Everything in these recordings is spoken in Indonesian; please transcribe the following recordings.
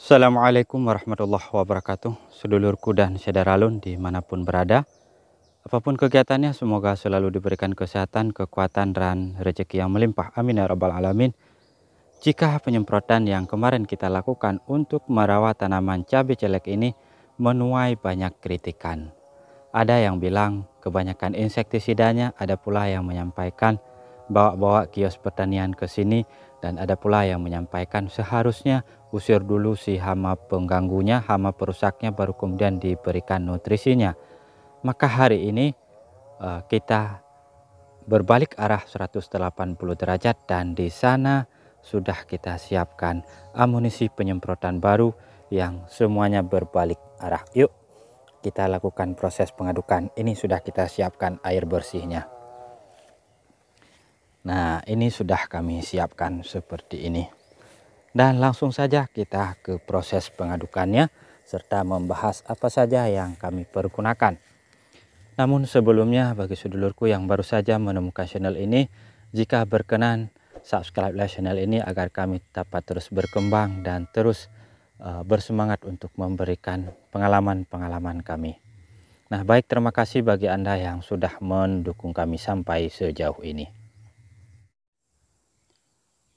Assalamualaikum warahmatullahi wabarakatuh. Sedulurku dan saudara dimanapun berada, apapun kegiatannya, semoga selalu diberikan kesehatan, kekuatan, dan rezeki yang melimpah. Amin ya rabbal alamin. Jika penyemprotan yang kemarin kita lakukan untuk merawat tanaman cabai celek ini menuai banyak kritikan. Ada yang bilang kebanyakan insektisidanya, ada pula yang menyampaikan bawa-bawa kios pertanian ke sini, dan ada pula yang menyampaikan seharusnya usir dulu si hama pengganggunya, hama perusaknya, baru kemudian diberikan nutrisinya. Maka hari ini kita berbalik arah 180 derajat, dan di sana sudah kita siapkan amunisi penyemprotan baru yang semuanya berbalik arah. Yuk kita lakukan proses pengadukan. Ini sudah kita siapkan air bersihnya. Nah, ini sudah kami siapkan seperti ini. Dan langsung saja kita ke proses pengadukannya serta membahas apa saja yang kami pergunakan. Namun sebelumnya, bagi sedulurku yang baru saja menemukan channel ini, jika berkenan subscribe channel ini agar kami dapat terus berkembang dan terus bersemangat untuk memberikan pengalaman-pengalaman kami. Nah, baik, terima kasih bagi Anda yang sudah mendukung kami sampai sejauh ini.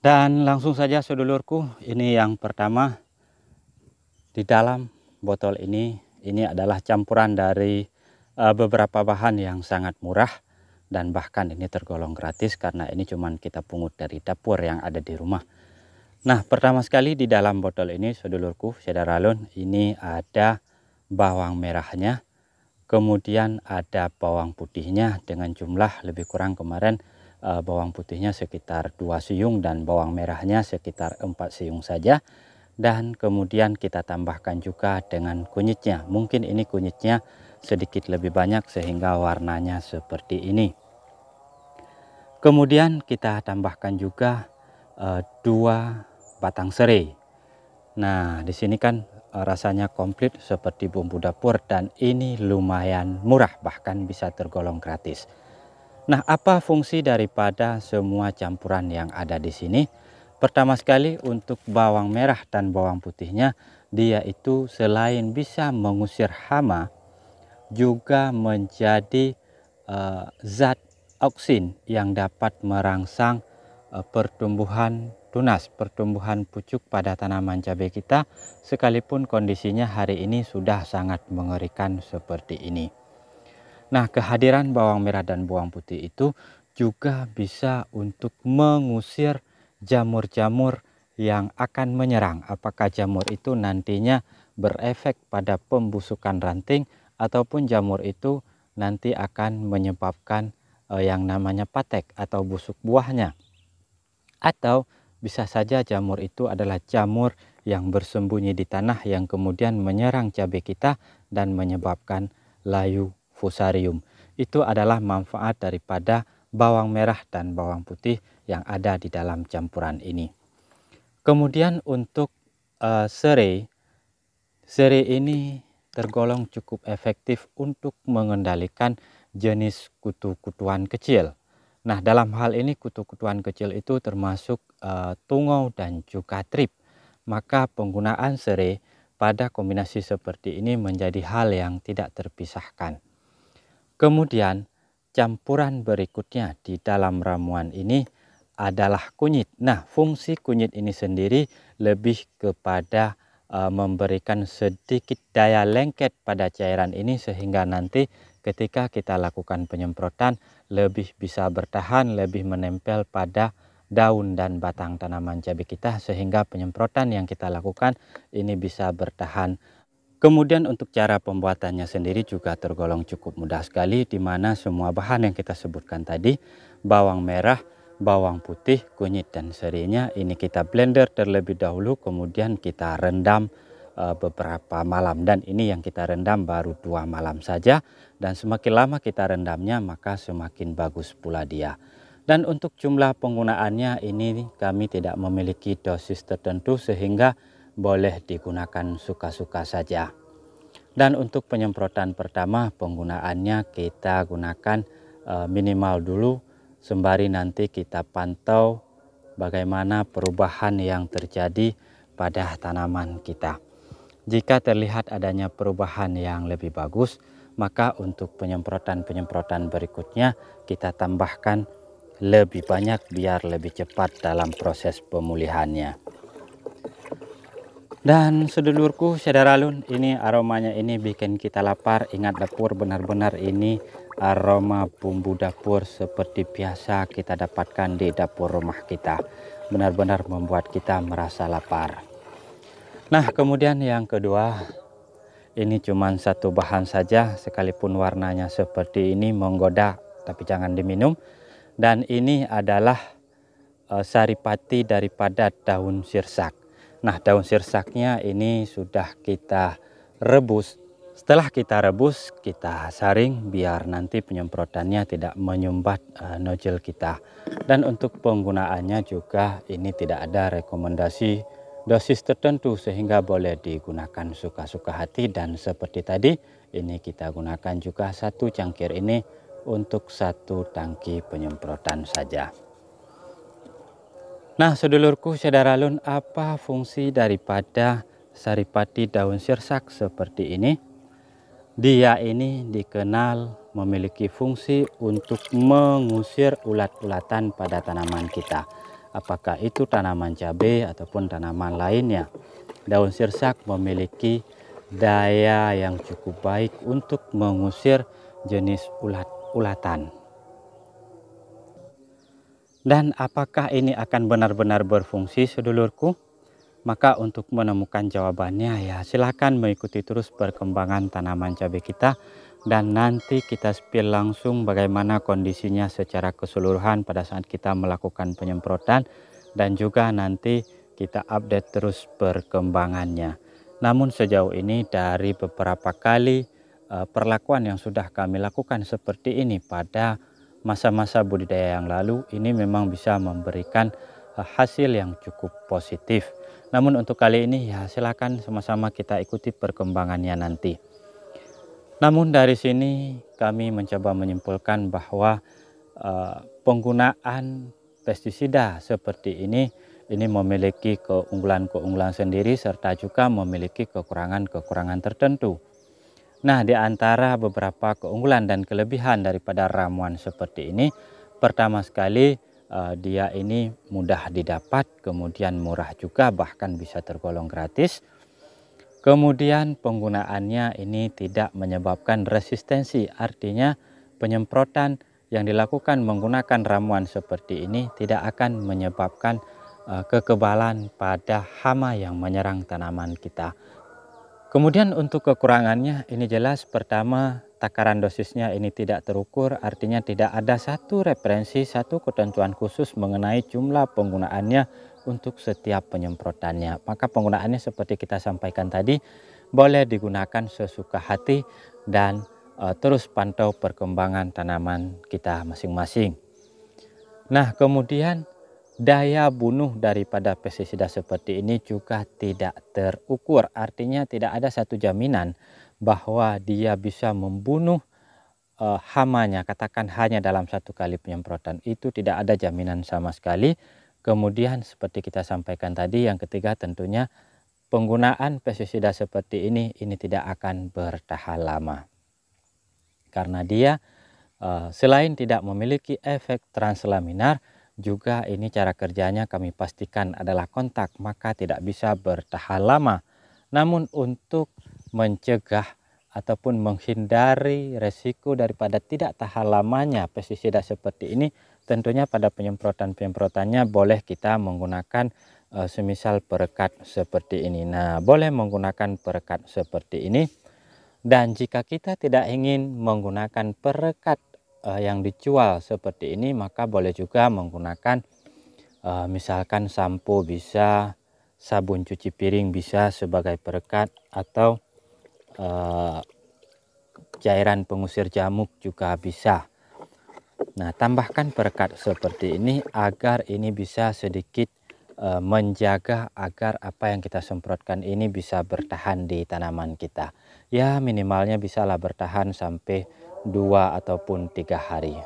Dan langsung saja sedulurku, ini yang pertama. Di dalam botol ini adalah campuran dari beberapa bahan yang sangat murah, dan bahkan ini tergolong gratis karena ini cuman kita pungut dari dapur yang ada di rumah. Nah, pertama sekali di dalam botol ini sedulurku, saudara-lun, ini ada bawang merahnya, kemudian ada bawang putihnya dengan jumlah lebih kurang kemarin bawang putihnya sekitar 2 siung dan bawang merahnya sekitar 4 siung saja. Dan kemudian kita tambahkan juga dengan kunyitnya. Mungkin ini kunyitnya sedikit lebih banyak sehingga warnanya seperti ini. Kemudian kita tambahkan juga 2 batang serai. Nah, di sini kan rasanya komplit seperti bumbu dapur, dan ini lumayan murah, bahkan bisa tergolong gratis. Nah, apa fungsi daripada semua campuran yang ada di sini? Pertama sekali, untuk bawang merah dan bawang putihnya, dia itu selain bisa mengusir hama, juga menjadi zat auksin yang dapat merangsang pertumbuhan tunas, pertumbuhan pucuk pada tanaman cabai kita, sekalipun kondisinya hari ini sudah sangat mengerikan seperti ini. Nah, kehadiran bawang merah dan bawang putih itu juga bisa untuk mengusir jamur-jamur yang akan menyerang. Apakah jamur itu nantinya berefek pada pembusukan ranting, ataupun jamur itu nanti akan menyebabkan yang namanya patek atau busuk buahnya. Atau bisa saja jamur itu adalah jamur yang bersembunyi di tanah yang kemudian menyerang cabai kita dan menyebabkan layu fusarium. Itu adalah manfaat daripada bawang merah dan bawang putih yang ada di dalam campuran ini. Kemudian untuk serai ini tergolong cukup efektif untuk mengendalikan jenis kutu-kutuan kecil. Nah, dalam hal ini kutu-kutuan kecil itu termasuk tungau dan juga trip. Maka penggunaan serai pada kombinasi seperti ini menjadi hal yang tidak terpisahkan. Kemudian campuran berikutnya di dalam ramuan ini adalah kunyit. Nah, fungsi kunyit ini sendiri lebih kepada memberikan sedikit daya lengket pada cairan ini, sehingga nanti ketika kita lakukan penyemprotan lebih bisa bertahan, lebih menempel pada daun dan batang tanaman cabai kita, sehingga penyemprotan yang kita lakukan ini bisa bertahan. Kemudian untuk cara pembuatannya sendiri juga tergolong cukup mudah sekali, di mana semua bahan yang kita sebutkan tadi, bawang merah, bawang putih, kunyit, dan serainya ini kita blender terlebih dahulu, kemudian kita rendam beberapa malam. Dan ini yang kita rendam baru 2 malam saja, dan semakin lama kita rendamnya maka semakin bagus pula dia. Dan untuk jumlah penggunaannya ini kami tidak memiliki dosis tertentu, sehingga boleh digunakan suka-suka saja. Dan untuk penyemprotan pertama, penggunaannya kita gunakan minimal dulu, sembari nanti kita pantau bagaimana perubahan yang terjadi pada tanaman kita. Jika terlihat adanya perubahan yang lebih bagus, maka untuk penyemprotan-penyemprotan berikutnya kita tambahkan lebih banyak biar lebih cepat dalam proses pemulihannya. Dan sedulurku Syadaralun, ini aromanya ini bikin kita lapar. Ingat dapur, benar-benar ini aroma bumbu dapur seperti biasa kita dapatkan di dapur rumah kita. Benar-benar membuat kita merasa lapar. Nah, kemudian yang kedua, ini cuma satu bahan saja, sekalipun warnanya seperti ini menggoda, tapi jangan diminum. Dan ini adalah saripati daripada daun sirsak. Nah, daun sirsaknya ini sudah kita rebus. Setelah kita rebus, kita saring biar nanti penyemprotannya tidak menyumbat nozzle kita. Dan untuk penggunaannya juga ini tidak ada rekomendasi dosis tertentu, sehingga boleh digunakan suka-suka hati. Dan seperti tadi, ini kita gunakan juga satu cangkir ini untuk satu tangki penyemprotan saja. Nah, sedulurku Syadaralun, apa fungsi daripada saripati daun sirsak seperti ini? Dia ini dikenal memiliki fungsi untuk mengusir ulat-ulatan pada tanaman kita. Apakah itu tanaman cabai ataupun tanaman lainnya. Daun sirsak memiliki daya yang cukup baik untuk mengusir jenis ulat-ulatan. Dan apakah ini akan benar-benar berfungsi, sedulurku? Maka untuk menemukan jawabannya ya silakan mengikuti terus perkembangan tanaman cabai kita, dan nanti kita spill langsung bagaimana kondisinya secara keseluruhan pada saat kita melakukan penyemprotan, dan juga nanti kita update terus perkembangannya. Namun sejauh ini dari beberapa kali perlakuan yang sudah kami lakukan seperti ini pada masa-masa budidaya yang lalu, ini memang bisa memberikan hasil yang cukup positif. Namun untuk kali ini ya silakan sama-sama kita ikuti perkembangannya nanti. Namun dari sini kami mencoba menyimpulkan bahwa penggunaan pestisida seperti ini memiliki keunggulan-keunggulan sendiri serta juga memiliki kekurangan-kekurangan tertentu. Nah, di antara beberapa keunggulan dan kelebihan daripada ramuan seperti ini, pertama sekali dia ini mudah didapat, kemudian murah juga, bahkan bisa tergolong gratis. Kemudian penggunaannya ini tidak menyebabkan resistensi, artinya penyemprotan yang dilakukan menggunakan ramuan seperti ini tidak akan menyebabkan kekebalan pada hama yang menyerang tanaman kita. Kemudian untuk kekurangannya ini jelas, pertama takaran dosisnya ini tidak terukur, artinya tidak ada satu referensi, satu ketentuan khusus mengenai jumlah penggunaannya untuk setiap penyemprotannya. Maka penggunaannya seperti kita sampaikan tadi, boleh digunakan sesuka hati dan terus pantau perkembangan tanaman kita masing-masing. Nah, kemudian daya bunuh daripada pestisida seperti ini juga tidak terukur, artinya tidak ada satu jaminan bahwa dia bisa membunuh hamanya, katakan hanya dalam satu kali penyemprotan, itu tidak ada jaminan sama sekali. Kemudian seperti kita sampaikan tadi, yang ketiga tentunya penggunaan pestisida seperti ini tidak akan bertahan lama, karena dia selain tidak memiliki efek translaminar, juga ini cara kerjanya kami pastikan adalah kontak, maka tidak bisa bertahan lama. Namun untuk mencegah ataupun menghindari resiko daripada tidak tahan lamanya pestisida seperti ini, tentunya pada penyemprotan-penyemprotannya boleh kita menggunakan semisal perekat seperti ini. Nah, boleh menggunakan perekat seperti ini. Dan jika kita tidak ingin menggunakan perekat yang dijual seperti ini, maka boleh juga menggunakan misalkan sampo bisa, sabun cuci piring bisa sebagai perekat, atau cairan pengusir jamuk juga bisa. Nah, tambahkan perekat seperti ini agar ini bisa sedikit menjaga agar apa yang kita semprotkan ini bisa bertahan di tanaman kita. Ya, minimalnya bisalah bertahan sampai 2 ataupun 3 hari.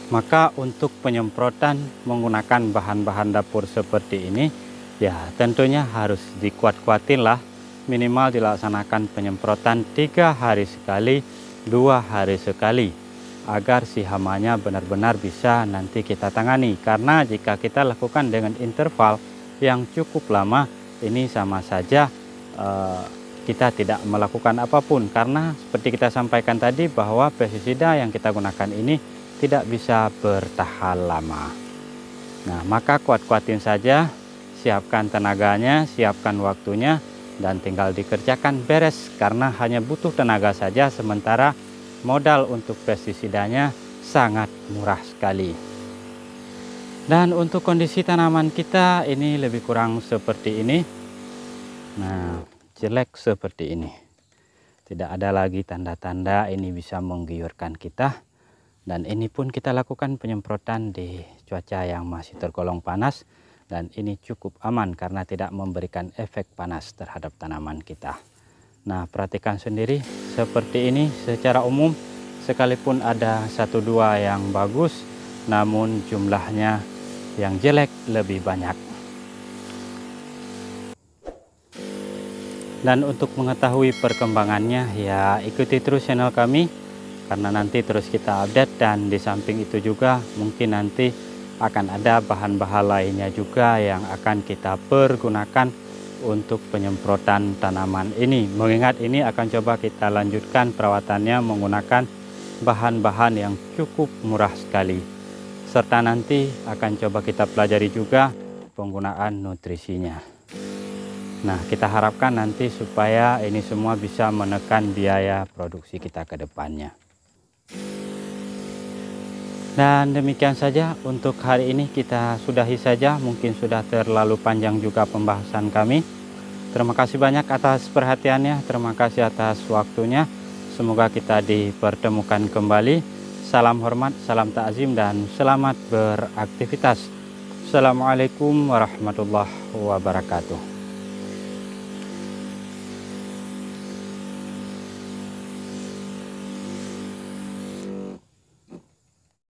Maka untuk penyemprotan menggunakan bahan-bahan dapur seperti ini, ya tentunya harus dikuat-kuatin lah. Minimal dilaksanakan penyemprotan 3 hari sekali, 2 hari sekali, agar si hamanya benar-benar bisa nanti kita tangani. Karena jika kita lakukan dengan interval yang cukup lama, ini sama saja kita tidak melakukan apapun. Karena seperti kita sampaikan tadi bahwa pestisida yang kita gunakan ini tidak bisa bertahan lama. Nah, maka kuat-kuatin saja, siapkan tenaganya, siapkan waktunya, dan tinggal dikerjakan beres. Karena hanya butuh tenaga saja, sementara modal untuk pestisidanya sangat murah sekali. Dan untuk kondisi tanaman kita ini lebih kurang seperti ini. Nah, jelek seperti ini. Tidak ada lagi tanda-tanda ini bisa menggiurkan kita. Dan ini pun kita lakukan penyemprotan di cuaca yang masih tergolong panas. Dan ini cukup aman karena tidak memberikan efek panas terhadap tanaman kita. Nah, perhatikan sendiri seperti ini secara umum. Sekalipun ada 1-2 yang bagus, namun jumlahnya yang jelek lebih banyak. Dan untuk mengetahui perkembangannya, ya ikuti terus channel kami. Karena nanti terus kita update, dan di samping itu juga mungkin nanti akan ada bahan-bahan lainnya juga yang akan kita pergunakan untuk penyemprotan tanaman ini. Mengingat ini akan coba kita lanjutkan perawatannya menggunakan bahan-bahan yang cukup murah sekali. Serta nanti akan coba kita pelajari juga penggunaan nutrisinya. Nah, kita harapkan nanti supaya ini semua bisa menekan biaya produksi kita ke depannya. Dan demikian saja untuk hari ini, kita sudahi saja. Mungkin sudah terlalu panjang juga pembahasan kami. Terima kasih banyak atas perhatiannya, terima kasih atas waktunya. Semoga kita dipertemukan kembali. Salam hormat, salam takzim, dan selamat beraktivitas. Assalamualaikum warahmatullahi wabarakatuh.